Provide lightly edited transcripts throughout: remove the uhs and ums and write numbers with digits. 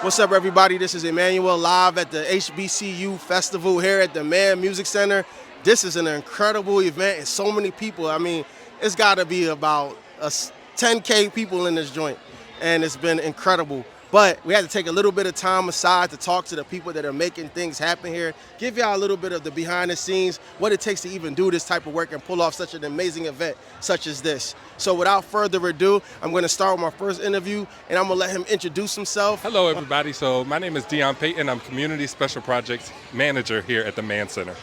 What's up, everybody? This is Emmanuel live at the HBCU Festival here at the Mann Music Center. This is an incredible event and so many people. I mean, it's got to be about 10K people in this joint, and it's been incredible. But we had to take a little bit of time aside to talk to the people that are making things happen here, give y'all a little bit of the behind the scenes, what it takes to even do this type of work and pull off such an amazing event such as this. So without further ado, I'm going to start with my first interview, and I'm going to let him introduce himself. Hello, everybody. So my name is Deion Payton. I'm Community Special Projects Manager here at the Mann Center.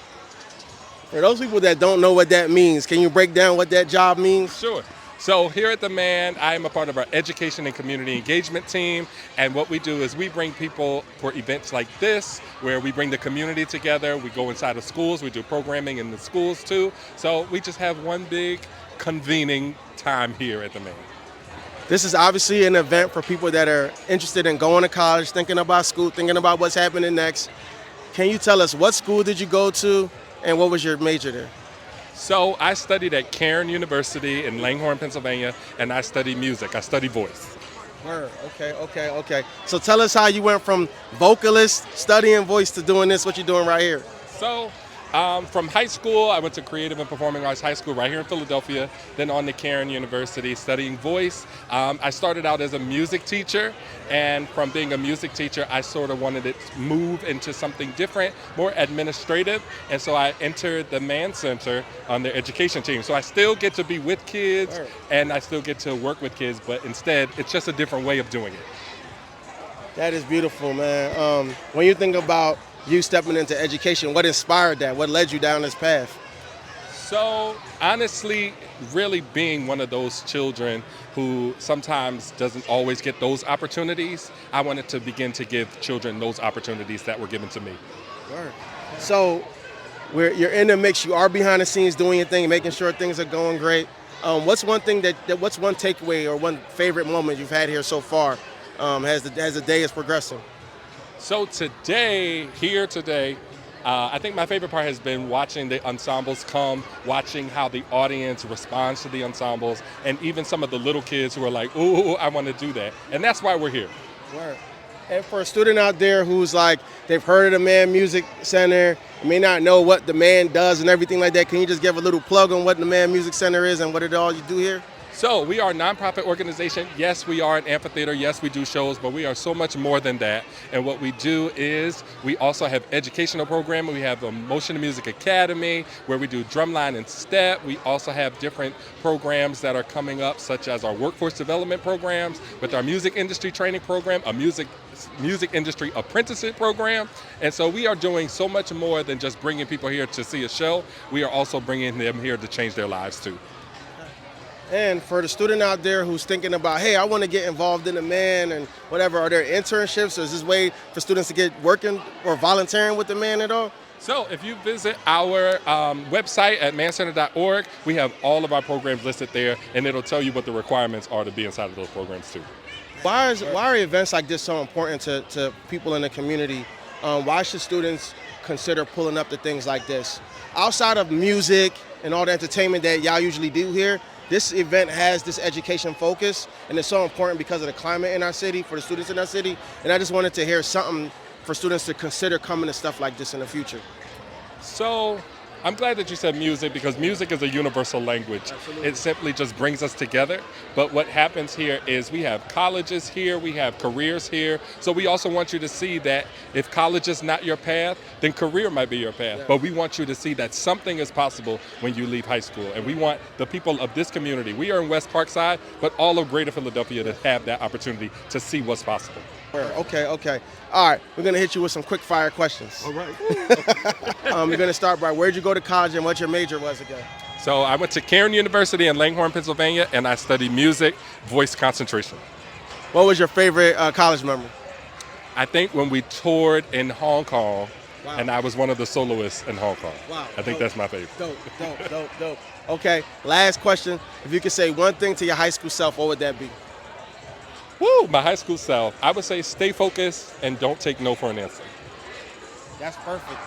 For those people that don't know what that means, can you break down what that job means? Sure. So here at the Mann, I am a part of our education and community engagement team, and what we do is we bring people for events like this, where we bring the community together. We go inside of schools, we do programming in the schools too. So we just have one big convening time here at the Mann. This is obviously an event for people that are interested in going to college, thinking about school, thinking about what's happening next. Can you tell us what school did you go to and what was your major there? So I studied at Cairn University in Langhorne, Pennsylvania, and I study music. I study voice. Word. Okay. So tell us how you went from vocalist, studying voice, to doing this, what you're doing right here. So from high school, I went to Creative and Performing Arts High School right here in Philadelphia, then on to Cairn University studying voice. I started out as a music teacher, and from being a music teacher, I sort of wanted to move into something different, more administrative, and so I entered the Mann Center on their education team. So I still get to be with kids, and I still get to work with kids, but instead, it's just a different way of doing it. That is beautiful, man. When you think about you stepping into education, what inspired that? What led you down this path? So honestly, really being one of those children who sometimes doesn't always get those opportunities, I wanted to begin to give children those opportunities that were given to me. Sure. So you're in the mix, you are behind the scenes doing your thing, making sure things are going great. What's one thing what's one takeaway or one favorite moment you've had here so far as the day is progressing? So today, I think my favorite part has been watching the ensembles come, watching how the audience responds to the ensembles, and even some of the little kids who are like, ooh, I want to do that. And that's why we're here. Word. And for a student out there who's like, they've heard of the Mann Music Center, may not know what the Mann does and everything like that, can you just give a little plug on what the Mann Music Center is and what it all you do here? So we are a nonprofit organization. Yes, we are an amphitheater. Yes, we do shows, but we are so much more than that. And what we do is we also have educational programming. We have a Motion and Music Academy where we do drumline and step. We also have different programs that are coming up, such as our workforce development programs, with our music industry training program, a music industry apprenticeship program. And so we are doing so much more than just bringing people here to see a show. We are also bringing them here to change their lives too. And for the student out there who's thinking about, hey, I want to get involved in the Mann and whatever, are there internships or is this way for students to get working or volunteering with the Mann at all? So if you visit our website at mancenter.org, we have all of our programs listed there, and it'll tell you what the requirements are to be inside of those programs too. Why are events like this so important to people in the community? Why should students consider pulling up to things like this? Outside of music and all the entertainment that y'all usually do here, this event has this education focus, and it's so important because of the climate in our city, for the students in our city, and I just wanted to hear something for students to consider coming to stuff like this in the future. So I'm glad that you said music, because music is a universal language. Absolutely. It simply just brings us together. But what happens here is we have colleges here, we have careers here. So we also want you to see that if college is not your path, then career might be your path. Yeah. But we want you to see that something is possible when you leave high school. And we want the people of this community, we are in West Parkside, but all of Greater Philadelphia to have that opportunity to see what's possible. Okay. All right, we're going to hit you with some quick fire questions. All right. We're going to start by where'd you go to college and what your major was again? So I went to Cairn University in Langhorne, Pennsylvania, and I studied music, voice concentration. What was your favorite college memory? I think when we toured in Hong Kong, and I was one of the soloists in Hong Kong. Wow. I think that's my favorite. Dope. Okay, last question. If you could say one thing to your high school self, what would that be? Woo, my high school self. I would say stay focused and don't take no for an answer. That's perfect.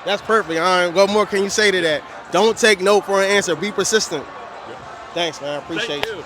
All right, what more can you say to that? Don't take no for an answer. Be persistent. Yeah. Thanks, man. I appreciate you.